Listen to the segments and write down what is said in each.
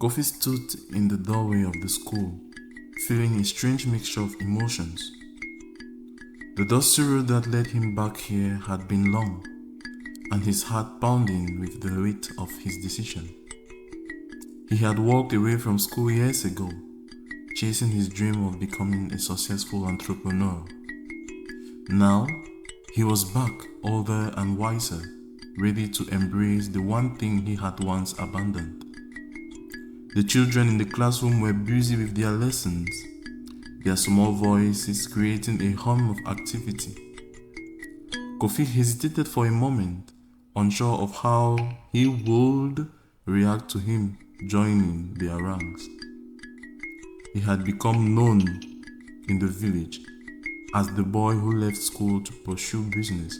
Kofi stood in the doorway of the school, feeling a strange mixture of emotions. The dusty road that led him back here had been long, and his heart pounding with the weight of his decision. He had walked away from school years ago, chasing his dream of becoming a successful entrepreneur. Now, he was back, older and wiser, ready to embrace the one thing he had once abandoned. The children in the classroom were busy with their lessons, their small voices creating a hum of activity. Kofi hesitated for a moment, unsure of how he would react to him joining their ranks. He had become known in the village as the boy who left school to pursue business,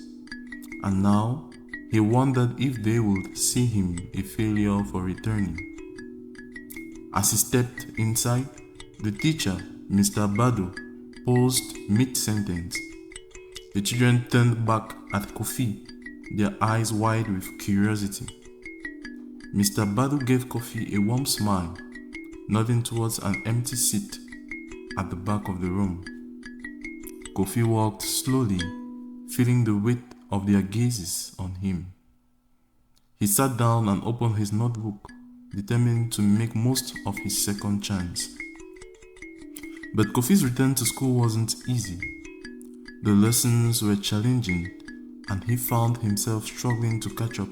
and now he wondered if they would see him a failure for returning. As he stepped inside, the teacher, Mr. Badu, paused mid-sentence. The children turned back at Kofi, their eyes wide with curiosity. Mr. Badu gave Kofi a warm smile, nodding towards an empty seat at the back of the room. Kofi walked slowly, feeling the weight of their gazes on him. He sat down and opened his notebook, determined to make most of his second chance. But Kofi's return to school wasn't easy. The lessons were challenging, and he found himself struggling to catch up.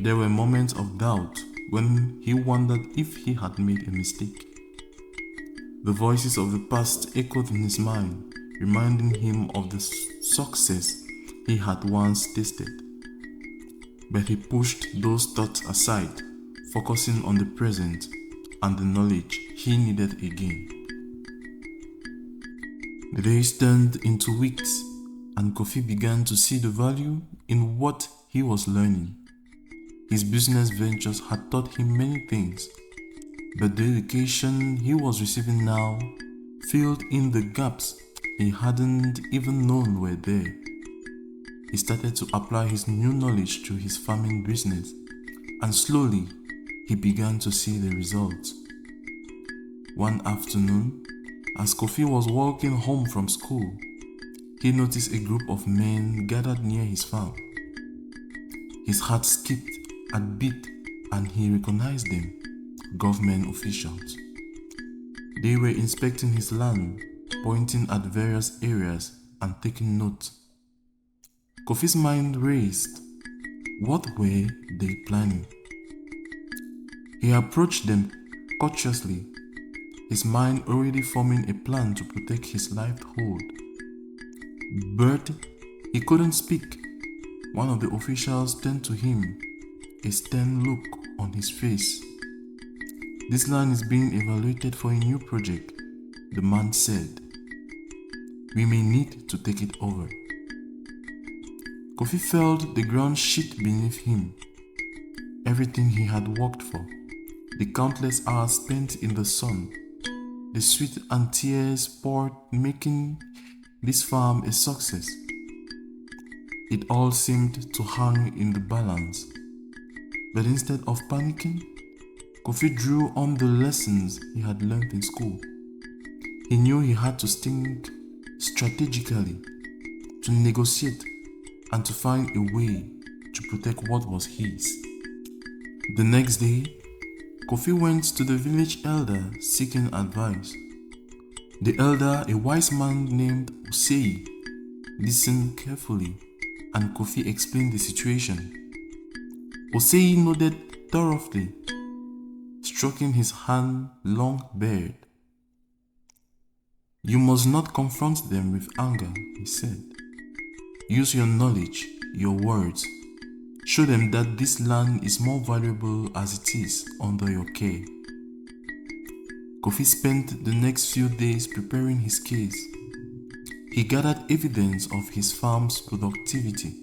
There were moments of doubt when he wondered if he had made a mistake. The voices of the past echoed in his mind, reminding him of the success he had once tasted. But he pushed those thoughts aside, focusing on the present and the knowledge he needed again. The days turned into weeks, and Kofi began to see the value in what he was learning. His business ventures had taught him many things, but the education he was receiving now filled in the gaps he hadn't even known were there. He started to apply his new knowledge to his farming business, and slowly he began to see the results. One afternoon, as Kofi was walking home from school, he noticed a group of men gathered near his farm. His heart skipped a beat and he recognized them, government officials. They were inspecting his land, pointing at various areas and taking notes. Kofi's mind raced. What were they planning? He approached them cautiously, his mind already forming a plan to protect his livelihood. But he couldn't speak. One of the officials turned to him, a stern look on his face. "This land is being evaluated for a new project," the man said. "We may need to take it over." Kofi felt the ground shift beneath him. Everything he had worked for, the countless hours spent in the sun, the sweat and tears poured making this farm a success. It all seemed to hang in the balance. But instead of panicking, Kofi drew on the lessons he had learned in school. He knew he had to think strategically, to negotiate, and to find a way to protect what was his. The next day, Kofi went to the village elder seeking advice. The elder, a wise man named Osei, listened carefully and Kofi explained the situation. Osei nodded thoroughly, stroking his long beard. "You must not confront them with anger," he said. "Use your knowledge, your words. Show them that this land is more valuable as it is under your care." Kofi spent the next few days preparing his case. He gathered evidence of his farm's productivity,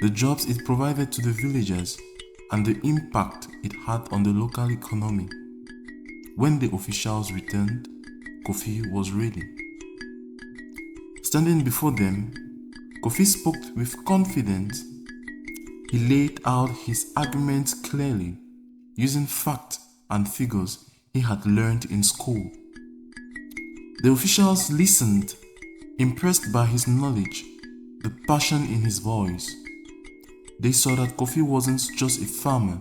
the jobs it provided to the villagers, and the impact it had on the local economy. When the officials returned, Kofi was ready. Standing before them, Kofi spoke with confidence. He laid out his arguments clearly, using facts and figures he had learned in school. The officials listened, impressed by his knowledge, the passion in his voice. They saw that KOFI wasn't just a farmer,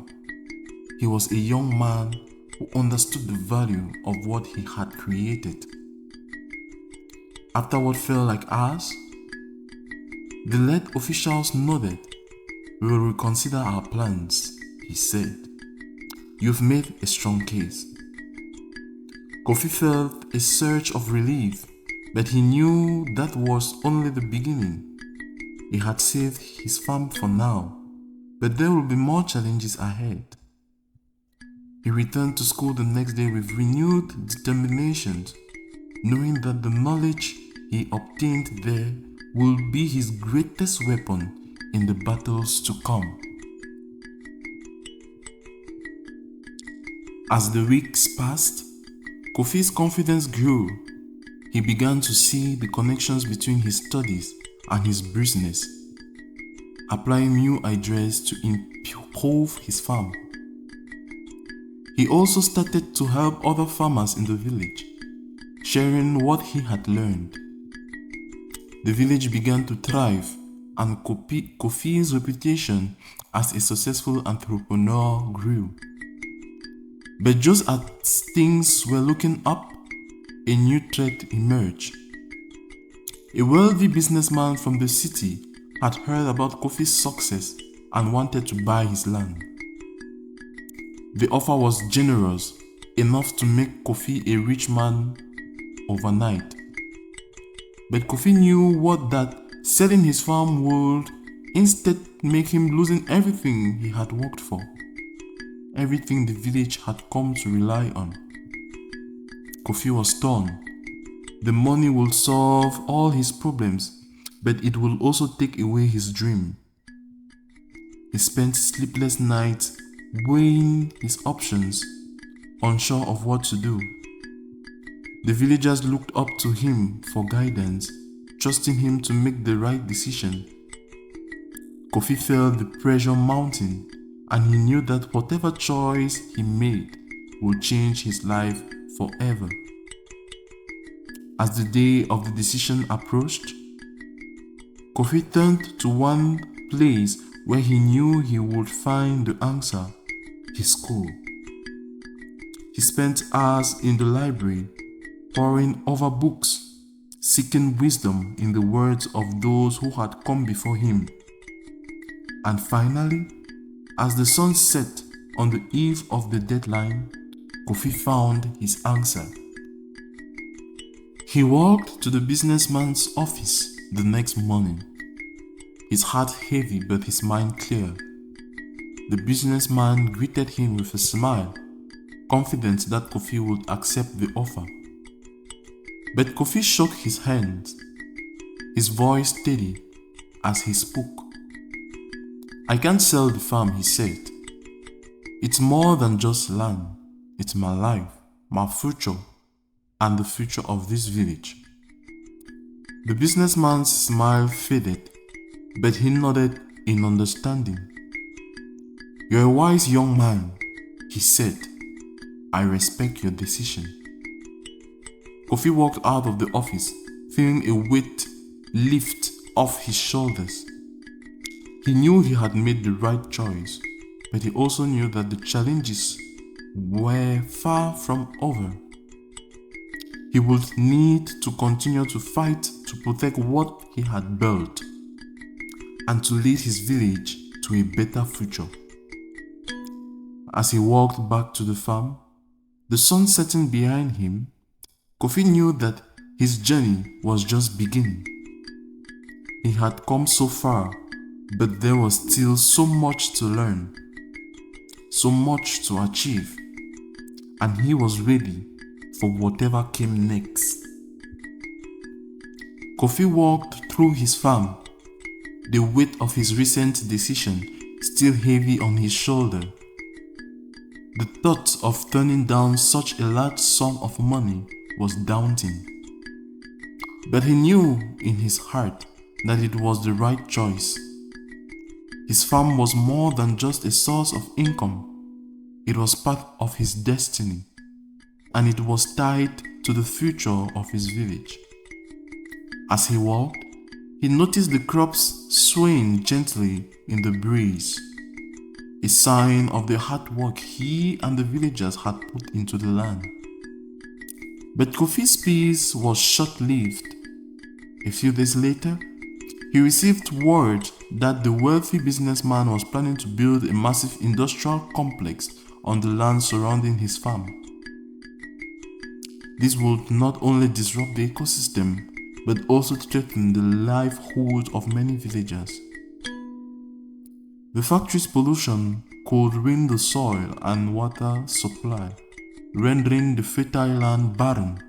he was a young man who understood the value of what he had created. After what felt like hours, the led officials nodded. "We will reconsider our plans," he said. "You've made a strong case." KOFI felt a surge of relief, but he knew that was only the beginning. He had saved his farm for now, but there will be more challenges ahead. He returned to school the next day with renewed determination, knowing that the knowledge he obtained there will be his greatest weapon in the battles to come. As the weeks passed, KOFI's confidence grew. He began to see the connections between his studies and his business, applying new ideas to improve his farm. He also started to help other farmers in the village, sharing what he had learned. The village began to thrive, and KOFI's reputation as a successful entrepreneur grew. But just as things were looking up, a new threat emerged. A wealthy businessman from the city had heard about KOFI's success and wanted to buy his land. The offer was generous, enough to make KOFI a rich man overnight. But KOFI knew that selling his farm would instead make him losing everything he had worked for, everything the village had come to rely on. KOFI was torn. The money will solve all his problems, but it will also take away his dream. He spent sleepless nights weighing his options, unsure of what to do. The villagers looked up to him for guidance, trusting him to make the right decision. KOFI felt the pressure mounting, and he knew that whatever choice he made would change his life forever. As the day of the decision approached, KOFI turned to one place where he knew he would find the answer: his school. He spent hours in the library, poring over books, seeking wisdom in the words of those who had come before him. And finally, as the sun set on the eve of the deadline, KOFI found his answer. He walked to the businessman's office the next morning, his heart heavy but his mind clear. The businessman greeted him with a smile, confident that KOFI would accept the offer. But KOFI shook his hand, his voice steady as he spoke. "I can't sell the farm," he said. "It's more than just land. It's my life, my future, and the future of this village." The businessman's smile faded, but he nodded in understanding. "You're a wise young man," he said. "I respect your decision." KOFI walked out of the office, feeling a weight lift off his shoulders. He knew he had made the right choice, but he also knew that the challenges were far from over. He would need to continue to fight to protect what he had built and to lead his village to a better future. As he walked back to the farm, the sun setting behind him, KOFI knew that his journey was just beginning. He had come so far, but there was still so much to learn, so much to achieve, and he was ready for whatever came next. KOFI walked through his farm, the weight of his recent decision still heavy on his shoulder. The thought of turning down such a large sum of money was daunting. But he knew in his heart that it was the right choice. His farm was more than just a source of income. It was part of his destiny, and it was tied to the future of his village. As he walked, he noticed the crops swaying gently in the breeze, a sign of the hard work he and the villagers had put into the land. But Kofi's peace was short-lived. A few days later, he received word that the wealthy businessman was planning to build a massive industrial complex on the land surrounding his farm. This would not only disrupt the ecosystem, but also threaten the livelihood of many villagers. The factory's pollution could ruin the soil and water supply, rendering the fertile land barren.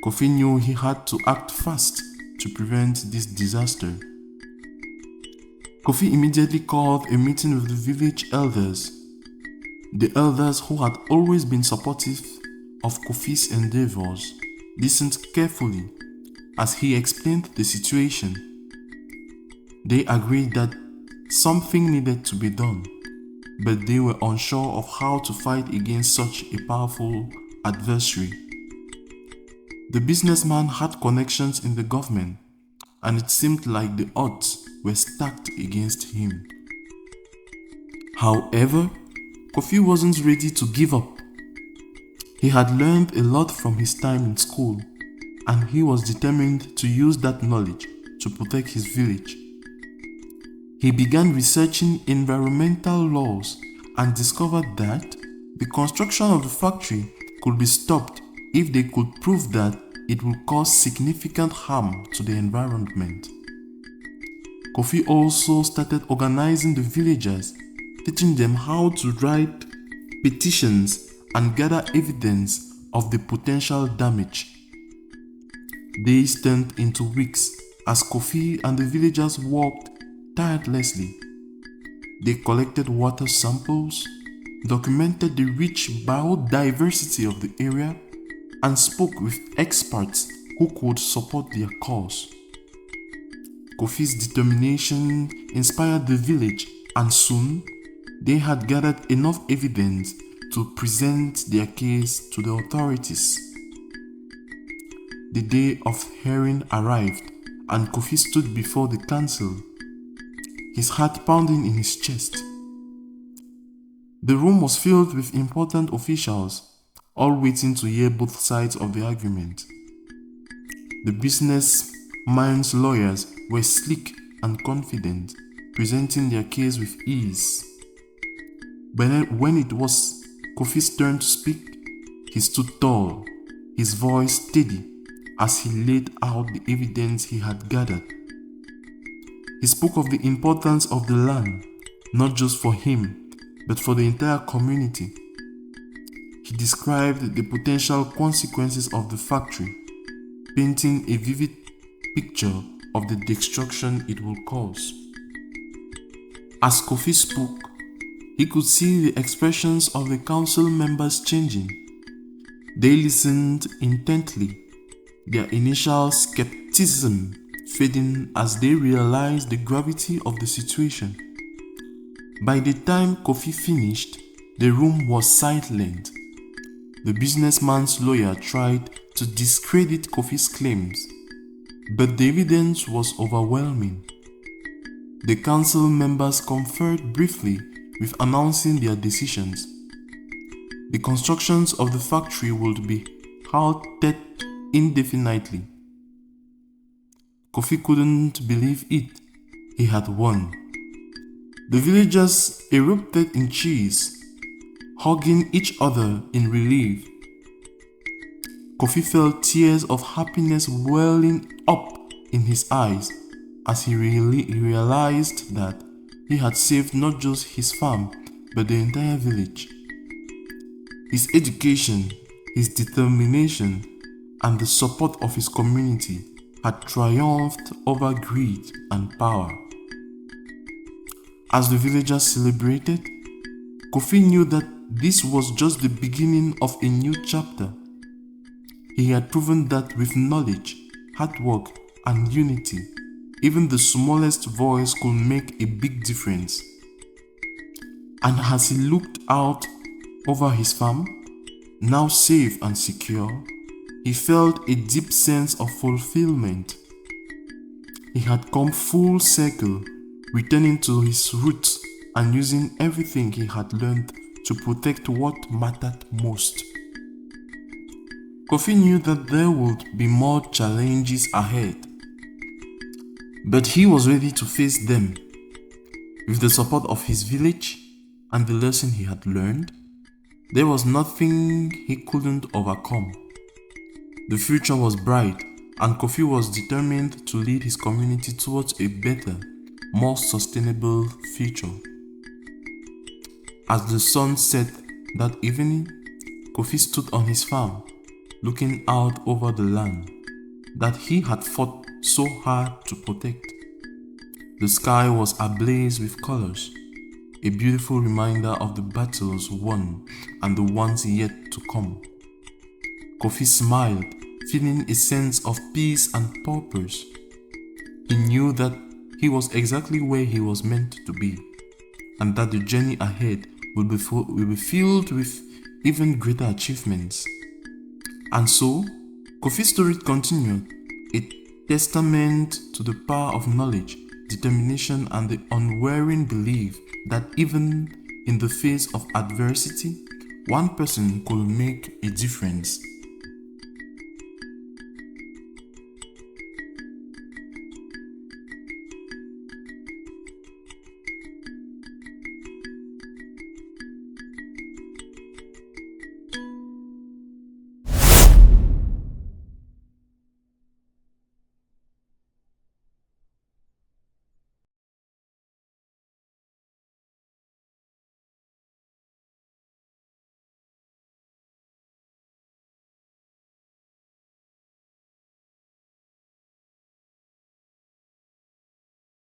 Kofi knew he had to act fast to prevent this disaster. Kofi immediately called a meeting with the village elders. The elders, who had always been supportive of Kofi's endeavors, listened carefully as he explained the situation. They agreed that something needed to be done, but they were unsure of how to fight against such a powerful adversary. The businessman had connections in the government, and it seemed like the odds were stacked against him. However, Kofi wasn't ready to give up. He had learned a lot from his time in school, and he was determined to use that knowledge to protect his village. He began researching environmental laws and discovered that the construction of the factory could be stopped if they could prove that it would cause significant harm to the environment. Kofi also started organizing the villagers, teaching them how to write petitions and gather evidence of the potential damage. Days turned into weeks as Kofi and the villagers worked tirelessly. They collected water samples, documented the rich biodiversity of the area, and spoke with experts who could support their cause. Kofi's determination inspired the village, and soon they had gathered enough evidence to present their case to the authorities. The day of hearing arrived, and Kofi stood before the council, his heart pounding in his chest. The room was filled with important officials, all waiting to hear both sides of the argument. The businessman's lawyers were slick and confident, presenting their case with ease. But when it was Kofi's turn to speak, he stood tall, his voice steady, as he laid out the evidence he had gathered. He spoke of the importance of the land, not just for him, but for the entire community. He described the potential consequences of the factory, painting a vivid picture of the destruction it will cause. As Kofi spoke, he could see the expressions of the council members changing. They listened intently, their initial skepticism fading as they realized the gravity of the situation. By the time Kofi finished, the room was silent. The businessman's lawyer tried to discredit Kofi's claims, but the evidence was overwhelming. The council members conferred briefly with announcing their decisions. The constructions of the factory would be halted indefinitely. Kofi couldn't believe it. He had won. The villagers erupted in cheers, hugging each other in relief. Kofi felt tears of happiness welling up in his eyes as he realized that he had saved not just his farm, but the entire village. His education, his determination, and the support of his community had triumphed over greed and power. As the villagers celebrated, Kofi knew that this was just the beginning of a new chapter. He had proven that with knowledge, hard work, and unity, even the smallest voice could make a big difference. And as he looked out over his farm, now safe and secure, he felt a deep sense of fulfillment. He had come full circle, returning to his roots and using everything he had learned to protect what mattered most. KOFI knew that there would be more challenges ahead, but he was ready to face them. With the support of his village and the lesson he had learned, there was nothing he couldn't overcome. The future was bright, and KOFI was determined to lead his community towards a better, more sustainable future. As the sun set that evening, KOFI stood on his farm, looking out over the land that he had fought so hard to protect. The sky was ablaze with colors, a beautiful reminder of the battles won and the ones yet to come. KOFI smiled, feeling a sense of peace and purpose. He knew that he was exactly where he was meant to be, and that the journey ahead will be filled with even greater achievements. And so, KOFI's story continued, a testament to the power of knowledge, determination, and the unwavering belief that even in the face of adversity, one person could make a difference.